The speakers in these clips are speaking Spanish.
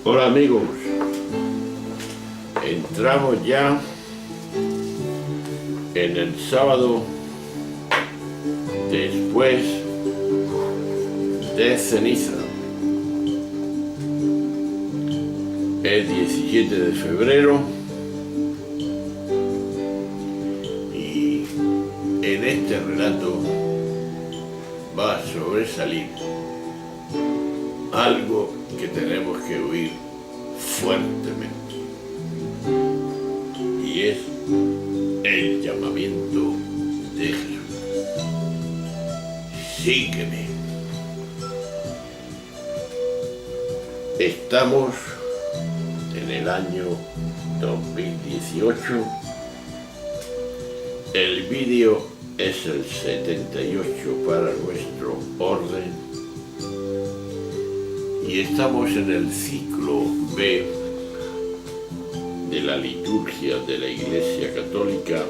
Hola amigos, entramos ya en el sábado después de ceniza, el 17 de febrero, y en este relato va a sobresalir algo que tenemos que oír fuertemente, y es el llamamiento de Jesús: sígueme. Estamos en el año 2018, el vídeo es el 78 para nuestro orden, y estamos en el ciclo B de la liturgia de la Iglesia Católica,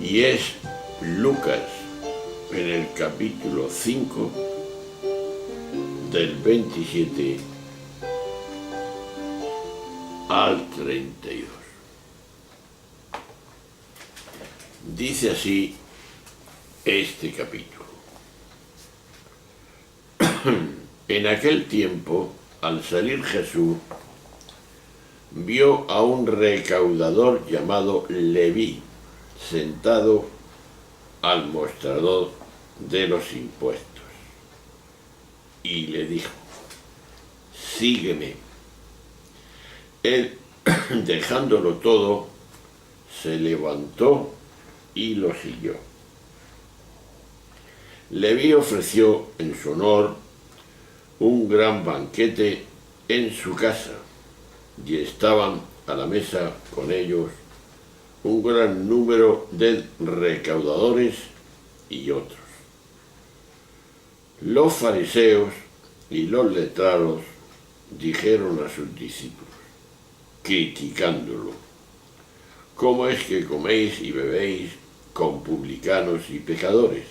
y es Lucas en el capítulo 5 del 27 al 32. Dice así este capítulo. En aquel tiempo, al salir Jesús, vio a un recaudador llamado Leví sentado al mostrador de los impuestos, y le dijo: sígueme. Él, dejándolo todo, se levantó y lo siguió. Leví ofreció en su honor un gran banquete en su casa, y estaban a la mesa con ellos un gran número de recaudadores y otros. Los fariseos y los letrados dijeron a sus discípulos, criticándolo: ¿cómo es que coméis y bebéis con publicanos y pecadores?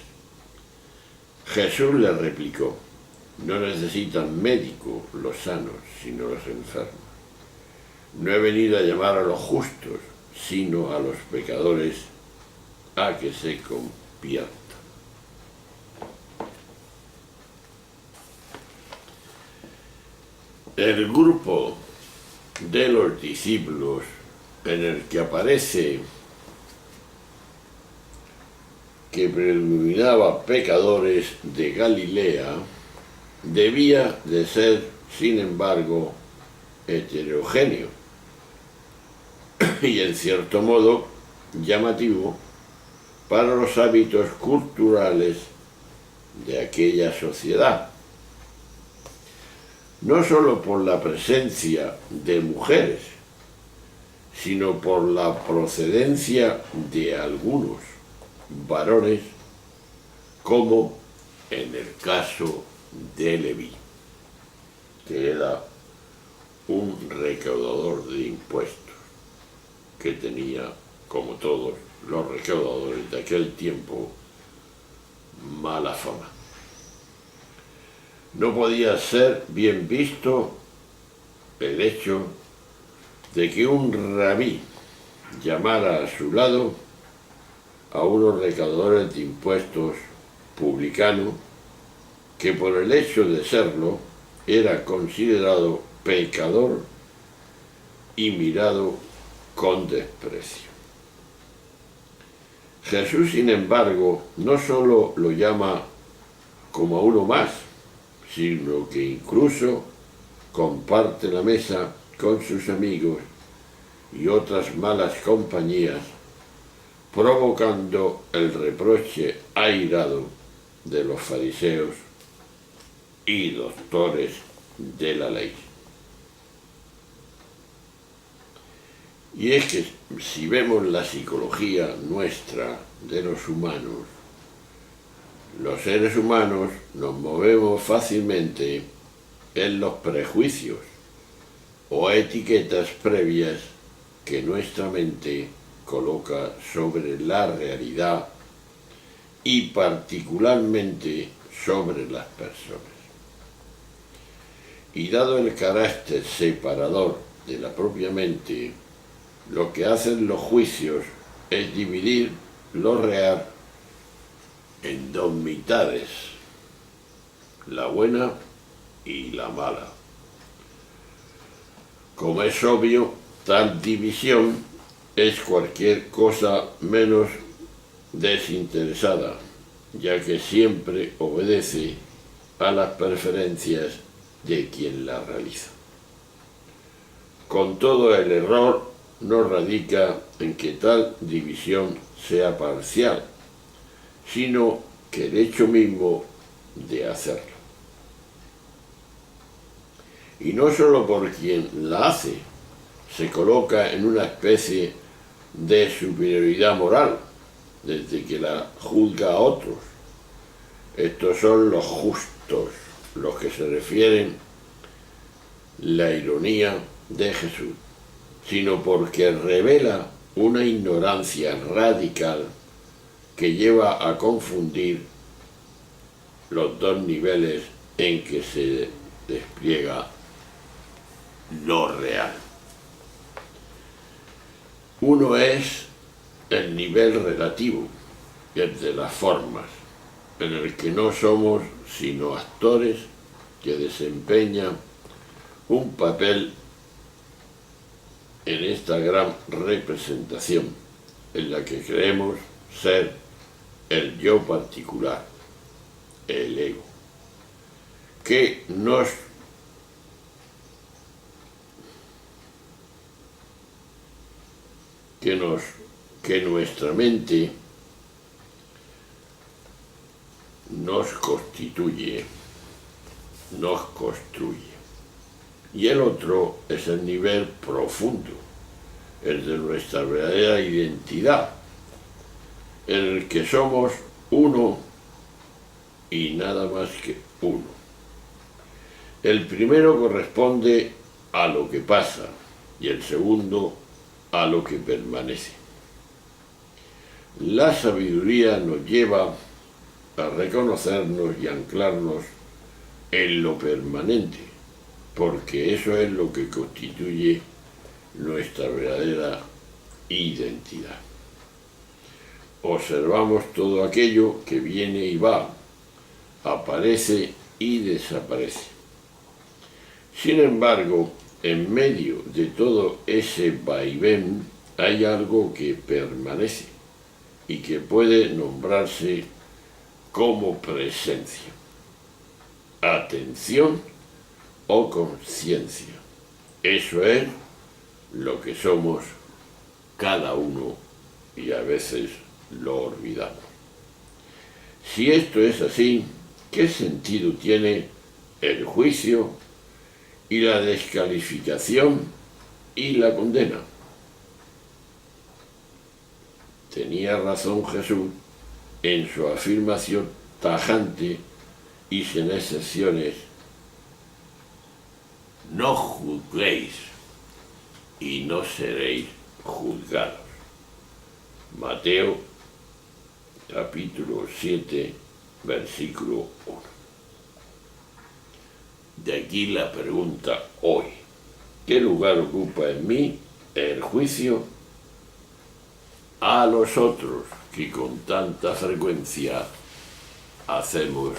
Jesús les replicó: no necesitan médico los sanos, sino los enfermos. No he venido a llamar a los justos, sino a los pecadores a que se conviertan. El grupo de los discípulos en el que aparece que predominaba pecadores de Galilea debía de ser, sin embargo, heterogéneo y en cierto modo llamativo para los hábitos culturales de aquella sociedad, no solo por la presencia de mujeres, sino por la procedencia de algunos varones, como en el caso de Leví, que era un recaudador de impuestos, que tenía, como todos los recaudadores de aquel tiempo, mala fama. No podía ser bien visto el hecho de que un rabí llamara a su lado a unos recaudadores de impuestos publicanos, que por el hecho de serlo era considerado pecador y mirado con desprecio. Jesús, sin embargo, no solo lo llama como a uno más, sino que incluso comparte la mesa con sus amigos y otras malas compañías, provocando el reproche airado de los fariseos y doctores de la ley. Y es que si vemos la psicología nuestra de los humanos, los seres humanos nos movemos fácilmente en los prejuicios o etiquetas previas que nuestra mente coloca sobre la realidad y particularmente sobre las personas. Y dado el carácter separador de la propia mente, lo que hacen los juicios es dividir lo real en dos mitades, la buena y la mala. Como es obvio, tal división es cualquier cosa menos desinteresada, ya que siempre obedece a las preferencias de quien la realiza. Con todo, el error no radica en que tal división sea parcial, sino que el hecho mismo de hacerlo. Y no solo por quien la hace, se coloca en una especie de superioridad moral, desde que la juzga a otros. Estos son los justos, los que se refieren la ironía de Jesús, sino porque revela una ignorancia radical que lleva a confundir los dos niveles en que se despliega lo real. Uno es el nivel relativo, el de las formas, en el que no somos sino actores que desempeñan un papel en esta gran representación, en la que creemos ser el yo particular, el ego, que nuestra mente nos constituye, nos construye. Y el otro es el nivel profundo, el de nuestra verdadera identidad, en el que somos uno y nada más que uno. El primero corresponde a lo que pasa y el segundo a lo que permanece. La sabiduría nos lleva a reconocernos y anclarnos en lo permanente, porque eso es lo que constituye nuestra verdadera identidad. Observamos todo aquello que viene y va, aparece y desaparece. Sin embargo, en medio de todo ese vaivén hay algo que permanece y que puede nombrarse como presencia, atención o conciencia. Eso es lo que somos cada uno y a veces lo olvidamos. Si esto es así, ¿qué sentido tiene el juicio y la descalificación y la condena? Tenía razón Jesús en su afirmación tajante y sin excepciones: no juzguéis y no seréis juzgados. Mateo capítulo 7, versículo 1. De aquí la pregunta hoy: ¿qué lugar ocupa en mí el juicio a los otros que con tanta frecuencia hacemos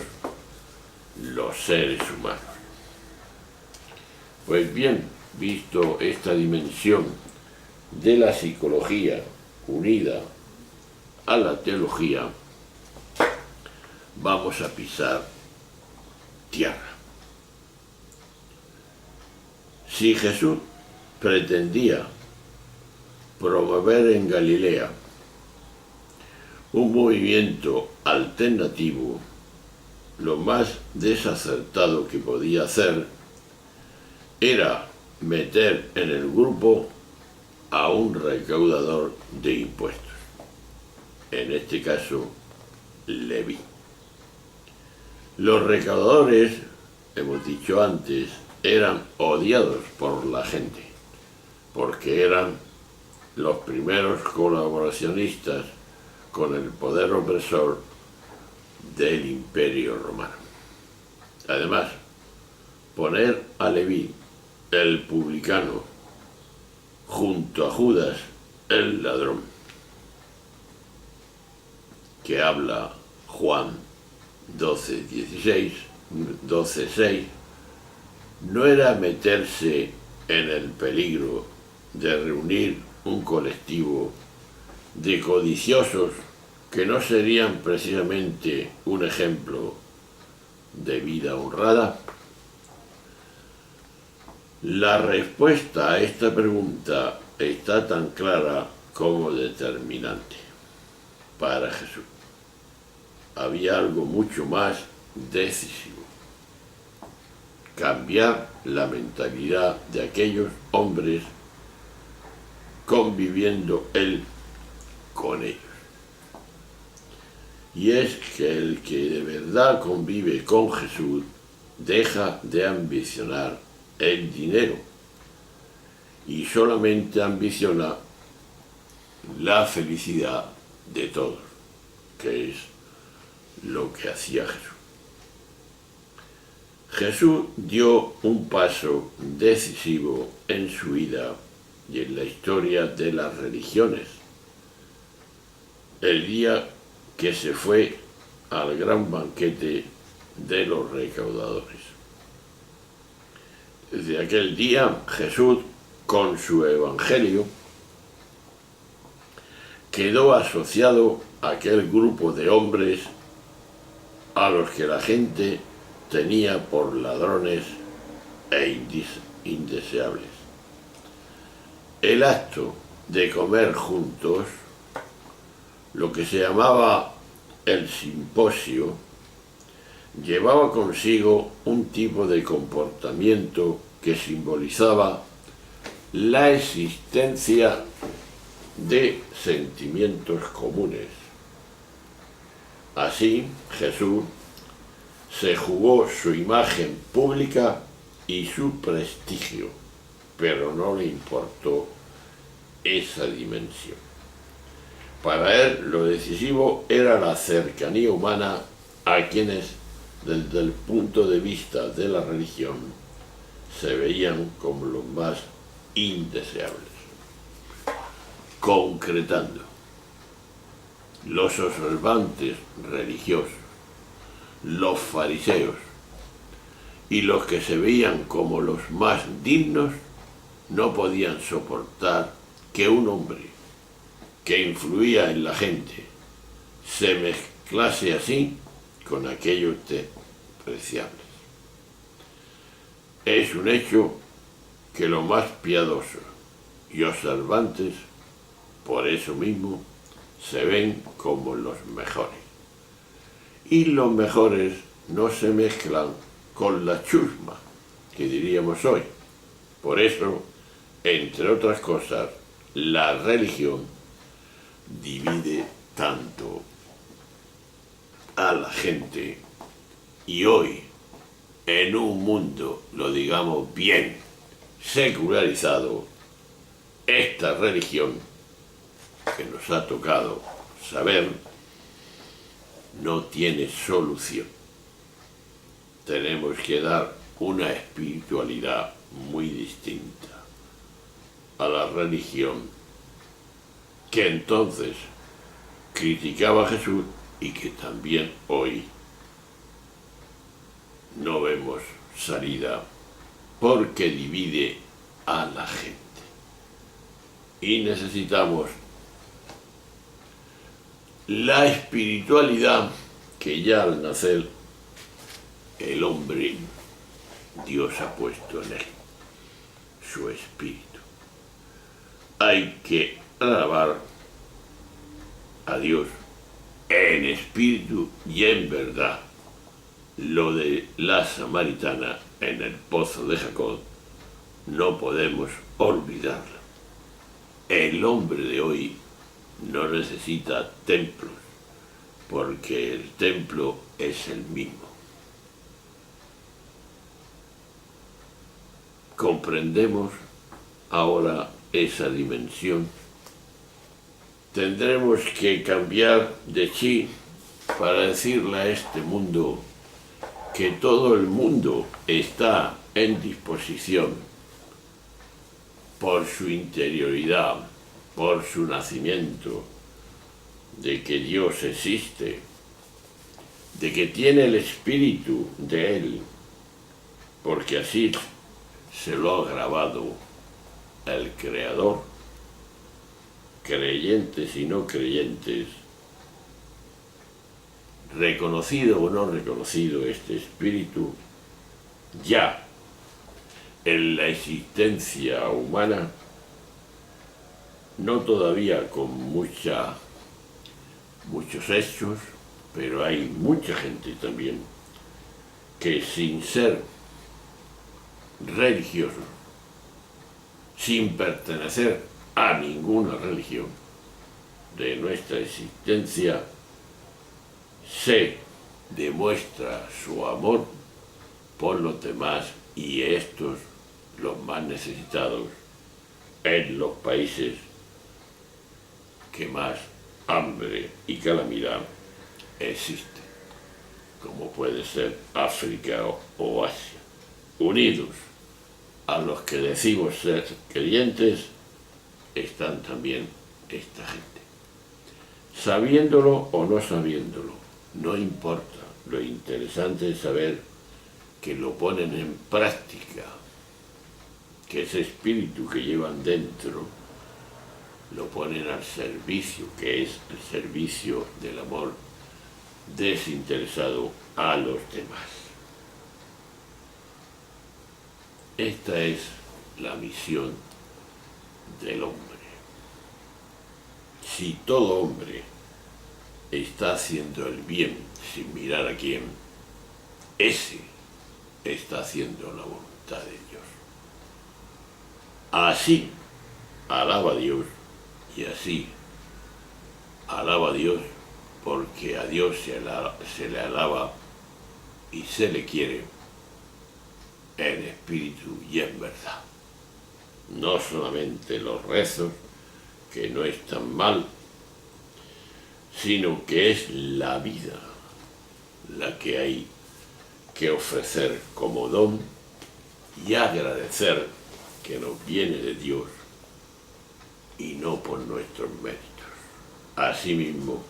los seres humanos? Pues bien, visto esta dimensión de la psicología unida a la teología, vamos a pisar tierra. Si Jesús pretendía promover en Galilea un movimiento alternativo, lo más desacertado que podía hacer era meter en el grupo a un recaudador de impuestos, en este caso Leví. Los recaudadores, hemos dicho antes, eran odiados por la gente, porque eran los primeros colaboracionistas con el poder opresor del Imperio Romano. Además, poner a Leví, el publicano, junto a Judas, el ladrón, que habla Juan 12:16, 12:6, no era meterse en el peligro de reunir un colectivo de codiciosos que no serían precisamente un ejemplo de vida honrada. La respuesta a esta pregunta está tan clara como determinante para Jesús. Había algo mucho más decisivo: cambiar la mentalidad de aquellos hombres conviviendo él con ellos. Y es que el que de verdad convive con Jesús deja de ambicionar el dinero y solamente ambiciona la felicidad de todos, que es lo que hacía Jesús. Jesús dio un paso decisivo en su vida y en la historia de las religiones, el día que se fue al gran banquete de los recaudadores. Desde aquel día Jesús, con su evangelio, quedó asociado a aquel grupo de hombres a los que la gente tenía por ladrones e indeseables. El acto de comer juntos, lo que se llamaba el simposio, llevaba consigo un tipo de comportamiento que simbolizaba la existencia de sentimientos comunes. Así, Jesús se jugó su imagen pública y su prestigio, pero no le importó esa dimensión. Para él lo decisivo era la cercanía humana a quienes, desde el punto de vista de la religión, se veían como los más indeseables. Concretando, los observantes religiosos, los fariseos y los que se veían como los más dignos no podían soportar que un hombre que influía en la gente se mezclase así con aquellos despreciables. Es un hecho que los más piadosos y observantes, por eso mismo, se ven como los mejores. Y los mejores no se mezclan con la chusma, que diríamos hoy. Por eso, entre otras cosas, la religión divide tanto a la gente, y hoy, en un mundo, lo digamos bien, secularizado, esta religión que nos ha tocado saber no tiene solución. Tenemos que dar una espiritualidad muy distinta a la religión que entonces criticaba a Jesús y que también hoy no vemos salida porque divide a la gente. Y necesitamos la espiritualidad que ya al nacer el hombre, Dios ha puesto en él, su espíritu. Hay que alabar a Dios en espíritu y en verdad. Lo de la samaritana en el pozo de Jacob no podemos olvidarlo. El hombre de hoy no necesita templos, porque el templo es el mismo. ¿Comprendemos ahora esa dimensión? Tendremos que cambiar de chip para decirle a este mundo que todo el mundo está en disposición, por su interioridad, por su nacimiento, de que Dios existe, de que tiene el espíritu de Él, porque así se lo ha grabado el Creador, creyentes y no creyentes, reconocido o no reconocido este espíritu, ya en la existencia humana, no todavía con muchos hechos, pero hay mucha gente también que sin ser religiosos, sin pertenecer a ninguna religión de nuestra existencia, se demuestra su amor por los demás y estos, los más necesitados, en los países que más hambre y calamidad existe, como puede ser África o Asia, unidos a los que decimos ser creyentes, están también esta gente. Sabiéndolo o no sabiéndolo, no importa. Lo interesante es saber que lo ponen en práctica, que ese espíritu que llevan dentro lo ponen al servicio, que es el servicio del amor desinteresado a los demás. Esta es la misión del hombre. Si todo hombre está haciendo el bien sin mirar a quién, ese está haciendo la voluntad de Dios. Así alaba a Dios y así alaba a Dios, porque a Dios se le alaba y se le quiere en espíritu y en verdad. No solamente los rezos, que no están mal, sino que es la vida la que hay que ofrecer como don y agradecer que nos viene de Dios y no por nuestros méritos. Asimismo,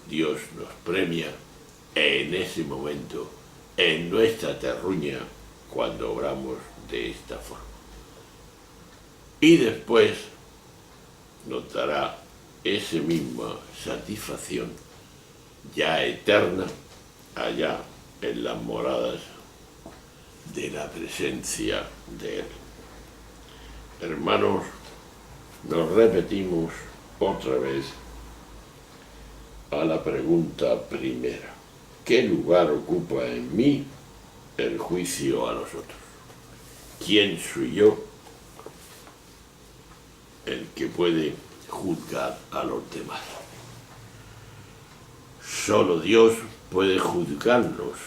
Dios nos premia en ese momento, en nuestra terruña, cuando obramos de esta forma. Y después nos dará esa misma satisfacción ya eterna allá en las moradas de la presencia de Él. Hermanos, nos repetimos otra vez a la pregunta primera. ¿Qué lugar ocupa en mí el juicio a los otros? ¿Quién soy yo el que puede juzgar a los demás? Solo Dios puede juzgarnos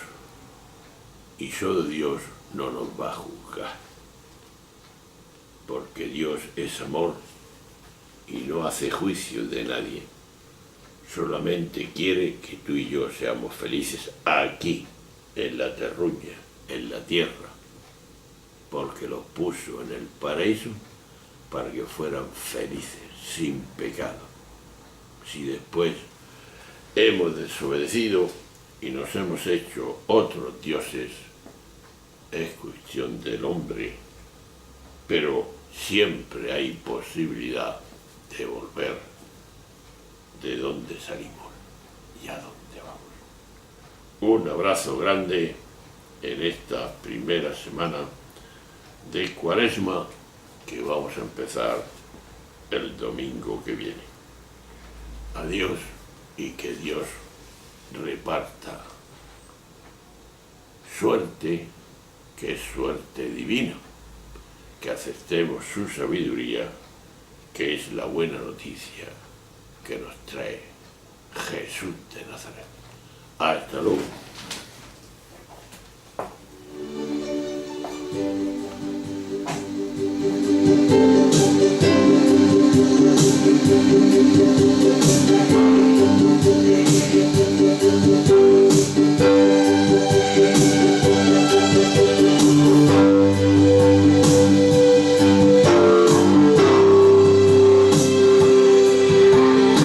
y solo Dios no nos va a juzgar, porque Dios es amor y no hace juicio de nadie, solamente quiere que tú y yo seamos felices aquí, en la terruña, en la tierra, porque los puso en el paraíso para que fueran felices, sin pecado. Si después hemos desobedecido y nos hemos hecho otros dioses, es cuestión del hombre, pero siempre hay posibilidad de volver de donde salimos y a dónde vamos. Un abrazo grande en esta primera semana de Cuaresma, que vamos a empezar el domingo que viene. Adiós y que Dios reparta suerte, que es suerte divina, que aceptemos su sabiduría, que es la buena noticia que nos trae Jesús de Nazaret. Hasta luego.